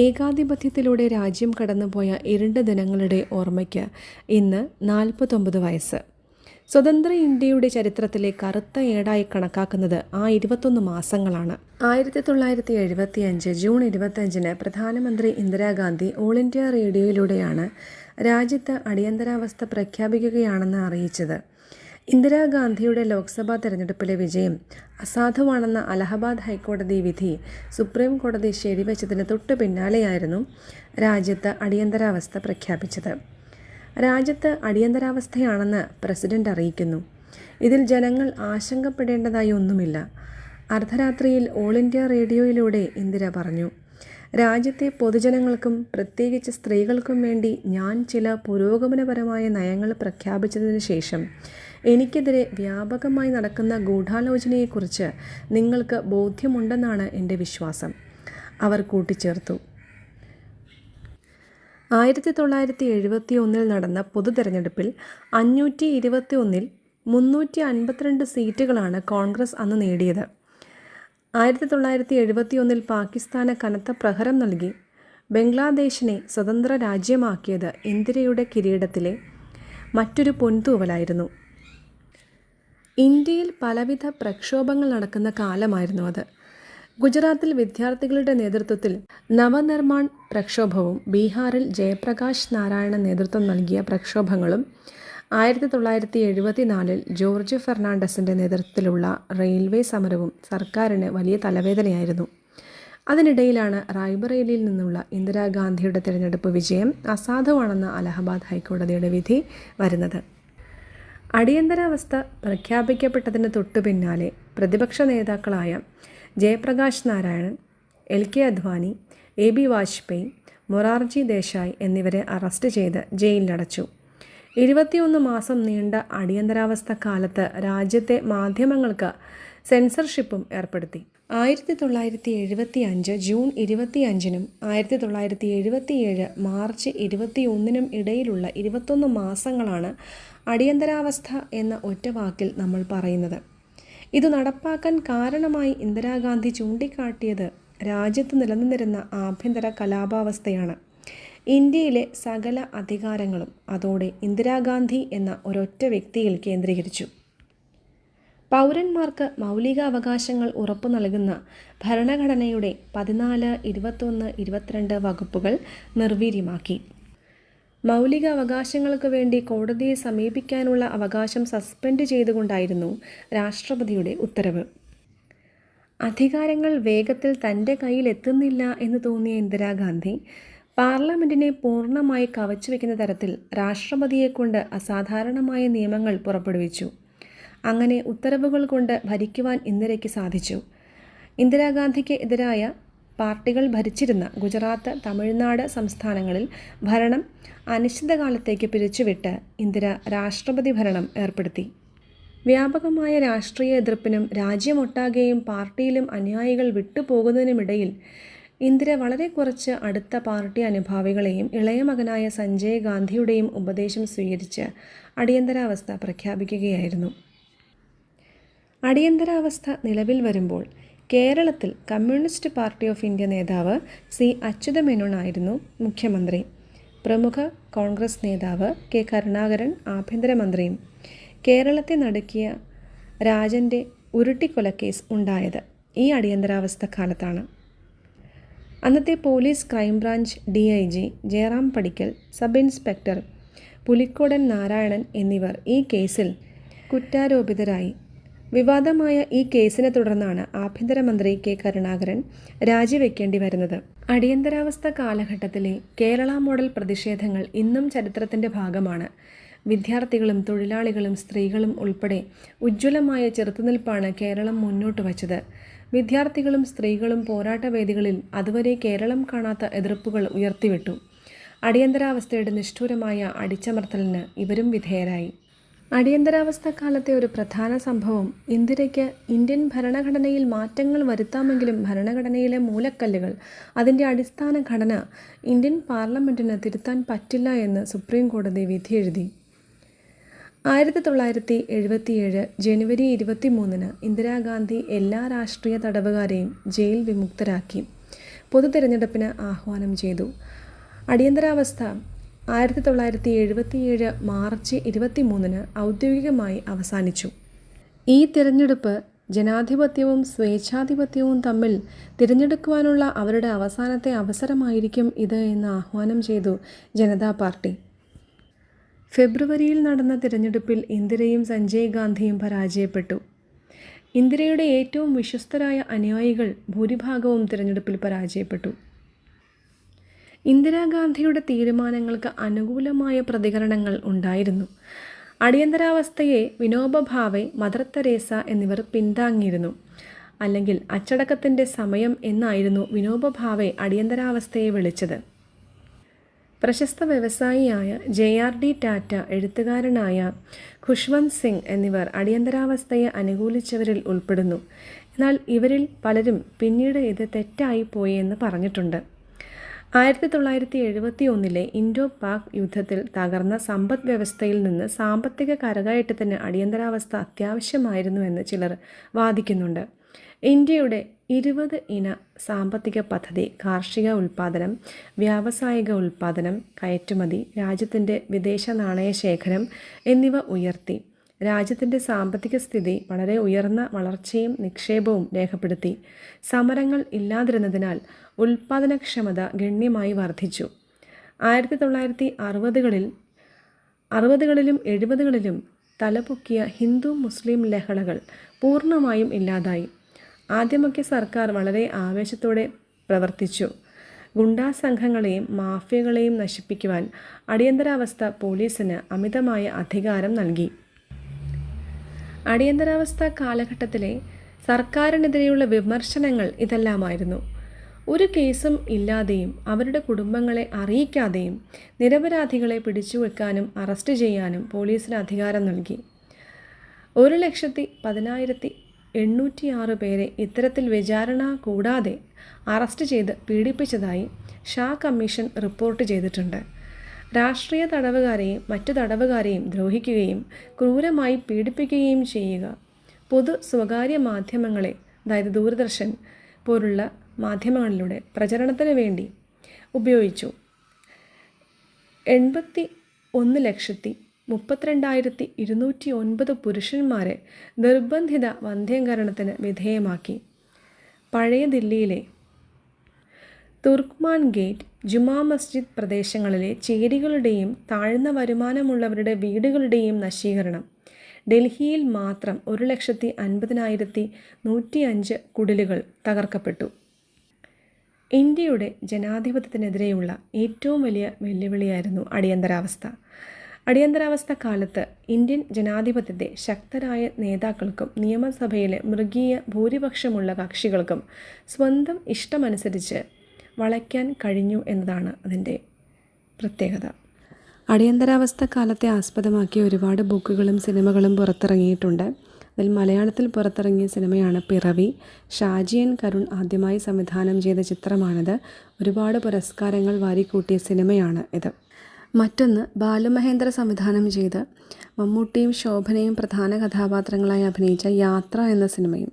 ഏകാധിപത്യത്തിലൂടെ രാജ്യം കടന്നുപോയ ഇരുണ്ട ദിനങ്ങളുടെ ഓർമ്മയ്ക്ക് ഇന്ന് 49 വയസ്സ്. സ്വതന്ത്ര ഇന്ത്യയുടെ ചരിത്രത്തിലെ കറുത്ത ഏടായി കണക്കാക്കുന്നത് ആ 21 മാസങ്ങളാണ്. 1975 ജൂൺ 25 പ്രധാനമന്ത്രി ഇന്ദിരാഗാന്ധി ഓൾ ഇന്ത്യ റേഡിയോയിലൂടെയാണ് രാജ്യത്ത് അടിയന്തരാവസ്ഥ പ്രഖ്യാപിക്കുകയാണെന്ന് അറിയിച്ചത്. ഇന്ദിരാഗാന്ധിയുടെ ലോക്സഭാ തെരഞ്ഞെടുപ്പിലെ വിജയം അസാധുവാണെന്ന അലഹബാദ് ഹൈക്കോടതി വിധി സുപ്രീം കോടതി ശരിവെച്ചതിന് തൊട്ടു പിന്നാലെയായിരുന്നു രാജ്യത്ത് അടിയന്തരാവസ്ഥ പ്രഖ്യാപിച്ചത്. രാജ്യത്ത് അടിയന്തരാവസ്ഥയാണെന്ന് പ്രസിഡന്റ് അറിയിക്കുന്നു. ഇതിൽ ജനങ്ങൾ ആശങ്കപ്പെടേണ്ടതായി ഒന്നുമില്ല. അർദ്ധരാത്രിയിൽ ഓൾ ഇന്ത്യ റേഡിയോയിലൂടെ ഇന്ദിര പറഞ്ഞു, രാജ്യത്തെ പൊതുജനങ്ങൾക്കും പ്രത്യേകിച്ച് സ്ത്രീകൾക്കും വേണ്ടി ഞാൻ ചില പുരോഗമനപരമായ നയങ്ങൾ പ്രഖ്യാപിച്ചതിന് ശേഷം എനിക്കെതിരെ വ്യാപകമായി നടക്കുന്ന ഗൂഢാലോചനയെക്കുറിച്ച് നിങ്ങൾക്ക് ബോധ്യമുണ്ടെന്നാണ് എൻ്റെ വിശ്വാസം. അവർ കൂട്ടിച്ചേർത്തു. 1971 നടന്ന പൊതു തെരഞ്ഞെടുപ്പിൽ 521-ൽ 352 സീറ്റുകളാണ് കോൺഗ്രസ് അന്ന് നേടിയത്. 1971 പാകിസ്ഥാന് കനത്ത പ്രഹരം നൽകി ബംഗ്ലാദേശിനെ സ്വതന്ത്ര രാജ്യമാക്കിയത് ഇന്ദിരയുടെ കിരീടത്തിലെ മറ്റൊരു പൊൻതൂവലായിരുന്നു. ഇന്ത്യയിൽ പലവിധ പ്രക്ഷോഭങ്ങൾ നടക്കുന്ന കാലമായിരുന്നു അത്. ഗുജറാത്തിൽ വിദ്യാർത്ഥികളുടെ നേതൃത്വത്തിൽ നവനിർമാൺ പ്രക്ഷോഭവും ബീഹാറിൽ ജയപ്രകാശ് നാരായണൻ നേതൃത്വം നൽകിയ പ്രക്ഷോഭങ്ങളും 1974 ജോർജ് ഫെർണാണ്ടസിൻ്റെ നേതൃത്വത്തിലുള്ള റെയിൽവേ സമരവും സർക്കാരിന് വലിയ തലവേദനയായിരുന്നു. അതിനിടയിലാണ് റായ്ബറേലിയിൽ നിന്നുള്ള ഇന്ദിരാഗാന്ധിയുടെ തിരഞ്ഞെടുപ്പ് വിജയം അസാധുവാണെന്ന അലഹബാദ് ഹൈക്കോടതിയുടെ വിധി വരുന്നത്. അടിയന്തരാവസ്ഥ പ്രഖ്യാപിക്കപ്പെട്ടതിന് തൊട്ടു പിന്നാലെ പ്രതിപക്ഷ നേതാക്കളായ ജയപ്രകാശ് നാരായണൻ, LK അദ്വാനി, AB വാജ്പേയി, മൊറാർജി ദേശായി എന്നിവരെ അറസ്റ്റ് ചെയ്ത് ജയിലിലടച്ചു. 21 മാസം നീണ്ട അടിയന്തരാവസ്ഥ കാലത്ത് രാജ്യത്തെ മാധ്യമങ്ങൾക്ക് സെൻസർഷിപ്പും ഏർപ്പെടുത്തി. 1975 ജൂൺ 25-നും 1977 മാർച്ച് 21-നും ഇടയിലുള്ള 21 മാസങ്ങളാണ് അടിയന്തരാവസ്ഥ എന്ന ഒറ്റ വാക്കിൽ നമ്മൾ പറയുന്നത്. ഇത് നടപ്പാക്കാൻ കാരണമായി ഇന്ദിരാഗാന്ധി ചൂണ്ടിക്കാട്ടിയത് രാജ്യത്ത് നിലനിന്നിരുന്ന ആഭ്യന്തര കലാപാവസ്ഥയാണ്. ഇന്ത്യയിലെ സകല അധികാരങ്ങളും അതോടെ ഇന്ദിരാഗാന്ധി എന്ന ഒരൊറ്റ വ്യക്തിയിൽ കേന്ദ്രീകരിച്ചു. പൗരന്മാർക്ക് മൗലിക അവകാശങ്ങൾ ഉറപ്പു നൽകുന്ന ഭരണഘടനയുടെ 14, 21, 22 വകുപ്പുകൾ നിർവീര്യമാക്കി. മൗലിക അവകാശങ്ങൾക്ക് വേണ്ടി കോടതിയെ സമീപിക്കാനുള്ള അവകാശം സസ്പെൻഡ് ചെയ്തുകൊണ്ടായിരുന്നു രാഷ്ട്രപതിയുടെ ഉത്തരവ്. അധികാരങ്ങൾ വേഗത്തിൽ തൻ്റെ കയ്യിലെത്തുന്നില്ല എന്ന് തോന്നിയ ഇന്ദിരാഗാന്ധി പാർലമെൻറ്റിനെ പൂർണ്ണമായി കവച്ചുവെക്കുന്ന തരത്തിൽ രാഷ്ട്രപതിയെക്കൊണ്ട് അസാധാരണമായ നിയമങ്ങൾ പുറപ്പെടുവിച്ചു. അങ്ങനെ ഉത്തരവുകൾ കൊണ്ട് ഭരിക്കുവാൻ ഇന്ദിരയ്ക്ക് സാധിച്ചു. ഇന്ദിരാഗാന്ധിക്ക് എതിരായ പാർട്ടികൾ ഭരിച്ചിരുന്ന ഗുജറാത്ത്, തമിഴ്നാട് സംസ്ഥാനങ്ങളിൽ ഭരണം അനിശ്ചിതകാലത്തേക്ക് പിരിച്ചുവിട്ട് ഇന്ദിര രാഷ്ട്രപതി ഭരണം ഏർപ്പെടുത്തി. വ്യാപകമായ രാഷ്ട്രീയ എതിർപ്പിനും രാജ്യമൊട്ടാകെയും പാർട്ടിയിലും അനുയായികൾ വിട്ടുപോകുന്നതിനുമിടയിൽ ഇന്ദിര വളരെ കുറച്ച് അടുത്ത പാർട്ടി അനുഭാവികളെയും ഇളയ മകനായ സഞ്ജയ് ഗാന്ധിയുടെയും ഉപദേശം സ്വീകരിച്ച് അടിയന്തരാവസ്ഥ പ്രഖ്യാപിക്കുകയായിരുന്നു. അടിയന്തരാവസ്ഥ നിലവിൽ വരുമ്പോൾ കേരളത്തിൽ കമ്മ്യൂണിസ്റ്റ് പാർട്ടി ഓഫ് ഇന്ത്യ നേതാവ് C. അച്യുതമേനോൻ ആയിരുന്നു മുഖ്യമന്ത്രി. പ്രമുഖ കോൺഗ്രസ് നേതാവ് K. കരുണാകരൻ ആഭ്യന്തരമന്ത്രിയും. കേരളത്തെ നടുക്കിയ രാജൻ്റെ ഉരുട്ടിക്കൊലക്കേസ് ഉണ്ടായത് ഈ അടിയന്തരാവസ്ഥ കാലത്താണ്. അന്നത്തെ പോലീസ് ക്രൈംബ്രാഞ്ച് DIG ജയറാം പടിക്കൽ, സബ് ഇൻസ്പെക്ടർ പുലിക്കോടൻ നാരായണൻ എന്നിവർ ഈ കേസിൽ കുറ്റാരോപിതരായി. വിവാദമായ ഈ കേസിനെ തുടർന്നാണ് ആഭ്യന്തരമന്ത്രി K. കരുണാകരൻ രാജിവെക്കേണ്ടി വരുന്നത്. അടിയന്തരാവസ്ഥ കാലഘട്ടത്തിലെ കേരള മോഡൽ പ്രതിഷേധങ്ങൾ ഇന്നും ചരിത്രത്തിൻ്റെ ഭാഗമാണ്. വിദ്യാർത്ഥികളും തൊഴിലാളികളും സ്ത്രീകളും ഉൾപ്പെടെ ഉജ്ജ്വലമായ ചെറുത്തുനിൽപ്പാണ് കേരളം മുന്നോട്ട് വച്ചത്. വിദ്യാർത്ഥികളും സ്ത്രീകളും പോരാട്ടവേദികളിൽ അതുവരെ കേരളം കാണാത്ത എതിർപ്പുകൾ ഉയർത്തിവിട്ടു. അടിയന്തരാവസ്ഥയുടെ നിഷ്ഠൂരമായ അടിച്ചമർത്തലിന് ഇവരും വിധേയരായി. അടിയന്തരാവസ്ഥ കാലത്തെ ഒരു പ്രധാന സംഭവം ഇന്ദിരയ്ക്ക് ഇന്ത്യൻ ഭരണഘടനയിൽ മാറ്റങ്ങൾ വരുത്താമെങ്കിലും ഭരണഘടനയിലെ മൂലക്കല്ലുകൾ, അതിൻ്റെ അടിസ്ഥാന ഘടന ഇന്ത്യൻ പാർലമെൻറ്റിന് തിരുത്താൻ പറ്റില്ല എന്ന് സുപ്രീം കോടതി വിധിയെഴുതി. 1977 ജനുവരി 23-ന് ഇന്ദിരാഗാന്ധി എല്ലാ രാഷ്ട്രീയ തടവുകാരെയും ജയിൽ വിമുക്തരാക്കി. പൊതു തിരഞ്ഞെടുപ്പിന് ആഹ്വാനം ചെയ്തു. അടിയന്തരാവസ്ഥ 1977 മാർച്ച് 23 ഔദ്യോഗികമായി അവസാനിച്ചു. ഈ തിരഞ്ഞെടുപ്പ് ജനാധിപത്യവും സ്വേച്ഛാധിപത്യവും തമ്മിൽ തിരഞ്ഞെടുക്കുവാനുള്ള അവരുടെ അവസാനത്തെ അവസരമായിരിക്കും ഇത് എന്ന് ആഹ്വാനം ചെയ്തു ജനതാ പാർട്ടി. ഫെബ്രുവരിയിൽ നടന്ന തിരഞ്ഞെടുപ്പിൽ ഇന്ദിരയും സഞ്ജയ് ഗാന്ധിയും പരാജയപ്പെട്ടു. ഇന്ദിരയുടെ ഏറ്റവും വിശ്വസ്തരായ അനുയായികൾ ഭൂരിഭാഗവും തിരഞ്ഞെടുപ്പിൽ പരാജയപ്പെട്ടു. ഇന്ദിരാഗാന്ധിയുടെ തീരുമാനങ്ങൾക്ക് അനുകൂലമായ പ്രതികരണങ്ങൾ ഉണ്ടായിരുന്നു. അടിയന്തരാവസ്ഥയെ വിനോബ ഭാവെ, മദർ തെരേസ എന്നിവർ പിന്താങ്ങിയിരുന്നു. അല്ലെങ്കിൽ അച്ചടക്കത്തിൻ്റെ സമയം എന്നായിരുന്നു വിനോബ ഭാവെ അടിയന്തരാവസ്ഥയെ വിളിച്ചത്. പ്രശസ്ത വ്യവസായിയായ JRD ടാറ്റ, എഴുത്തുകാരനായ ഖുഷ്വന്ത് സിംഗ് എന്നിവർ അടിയന്തരാവസ്ഥയെ അനുകൂലിച്ചവരിൽ ഉൾപ്പെടുന്നു. എന്നാൽ ഇവരിൽ പലരും പിന്നീട് ഇത് തെറ്റായി പോയി എന്ന് പറഞ്ഞിട്ടുണ്ട്. 1971 ഇൻഡോ പാക് യുദ്ധത്തിൽ തകർന്ന സമ്പദ് വ്യവസ്ഥയിൽ നിന്ന് സാമ്പത്തിക കരകയറ്റത്തിന് അടിയന്തരാവസ്ഥ അത്യാവശ്യമായിരുന്നു എന്ന് ചിലർ വാദിക്കുന്നുണ്ട്. ഇന്ത്യയുടെ 20 ഇന സാമ്പത്തിക പദ്ധതി കാർഷിക ഉൽപ്പാദനം, വ്യാവസായിക ഉൽപ്പാദനം, കയറ്റുമതി, രാജ്യത്തിൻ്റെ വിദേശ നാണയ ശേഖരം എന്നിവ ഉയർത്തി. രാജ്യത്തിൻ്റെ സാമ്പത്തിക സ്ഥിതി വളരെ ഉയർന്ന വളർച്ചയും നിക്ഷേപവും രേഖപ്പെടുത്തി. സമരങ്ങൾ ഇല്ലാതിരുന്നതിനാൽ ഉൽപ്പാദനക്ഷമത ഗണ്യമായി വർദ്ധിച്ചു. 1960കളിലും 70കളിലും തലപൊക്കിയ ഹിന്ദു മുസ്ലിം ലഹളകൾ പൂർണ്ണമായും ഇല്ലാതായി. ആദ്യമൊക്കെ സർക്കാർ വളരെ ആവേശത്തോടെ പ്രവർത്തിച്ചു. ഗുണ്ടാ സംഘങ്ങളെയും മാഫിയകളെയും നശിപ്പിക്കുവാൻ അടിയന്തരാവസ്ഥ പോലീസിന് അമിതമായ അധികാരം നൽകി. അടിയന്തരാവസ്ഥ കാലഘട്ടത്തിലെ സർക്കാരിനെതിരെയുള്ള വിമർശനങ്ങൾ ഇതെല്ലാമായിരുന്നു. ഒരു കേസും ഇല്ലാതെയും അവരുടെ കുടുംബങ്ങളെ അറിയിക്കാതെയും നിരപരാധികളെ പിടിച്ചുവെക്കാനും അറസ്റ്റ് ചെയ്യാനും പോലീസിന് അധികാരം നൽകി. 1,10,806 പേരെ ഇത്തരത്തിൽ വിചാരണ കൂടാതെ അറസ്റ്റ് ചെയ്ത് പീഡിപ്പിച്ചതായി ഷാ കമ്മീഷൻ റിപ്പോർട്ട് ചെയ്തിട്ടുണ്ട്. രാഷ്ട്രീയ തടവുകാരെയും മറ്റു തടവുകാരെയും ദ്രോഹിക്കുകയും ക്രൂരമായി പീഡിപ്പിക്കുകയും ചെയ്യുക പൊതു സ്വകാര്യ മാധ്യമങ്ങളെ, അതായത് ദൂരദർശൻ പോലുള്ള മാധ്യമങ്ങളിലൂടെ പ്രചരണത്തിന് വേണ്ടി ഉപയോഗിച്ചു. 81,32,209 പുരുഷന്മാരെ നിർബന്ധിത വന്ധ്യംകരണത്തിന് വിധേയമാക്കി. പഴയ ദില്ലിയിലെ തുർക്ക്മാൻ ഗേറ്റ്, ജുമാ മസ്ജിദ് പ്രദേശങ്ങളിലെ ചേരികളുടെയും താഴ്ന്ന വരുമാനമുള്ളവരുടെ വീടുകളുടെയും നശീകരണം. ഡൽഹിയിൽ മാത്രം 1,50,105 കുടിലുകൾ തകർക്കപ്പെട്ടു. ഇന്ത്യയുടെ ജനാധിപത്യത്തിനെതിരെയുള്ള ഏറ്റവും വലിയ വെല്ലുവിളിയായിരുന്നു അടിയന്തരാവസ്ഥ. അടിയന്തരാവസ്ഥ കാലത്ത് ഇന്ത്യൻ ജനാധിപത്യത്തെ ശക്തരായ നേതാക്കൾക്കും നിയമസഭയിലെ മൃഗീയ ഭൂരിപക്ഷമുള്ള കക്ഷികൾക്കും സ്വന്തം ഇഷ്ടമനുസരിച്ച് വളയ്ക്കാൻ കഴിഞ്ഞു എന്നതാണ് അതിൻ്റെ പ്രത്യേകത. അടിയന്തരാവസ്ഥ കാലത്തെ ആസ്പദമാക്കി ഒരുപാട് ബുക്കുകളും സിനിമകളും പുറത്തിറങ്ങിയിട്ടുണ്ട്. അതിൽ മലയാളത്തിൽ പുറത്തിറങ്ങിയ സിനിമയാണ് പിറവി. ഷാജി N. കരുൺ ആദ്യമായി സംവിധാനം ചെയ്ത ചിത്രമാണിത്. ഒരുപാട് പുരസ്കാരങ്ങൾ വാരിക്കൂട്ടിയ സിനിമയാണ് ഇത്. മറ്റൊന്ന് ബാലുമഹേന്ദ്ര സംവിധാനം ചെയ്ത് മമ്മൂട്ടിയും ശോഭനയും പ്രധാന കഥാപാത്രങ്ങളായി അഭിനയിച്ച യാത്ര എന്ന സിനിമയും.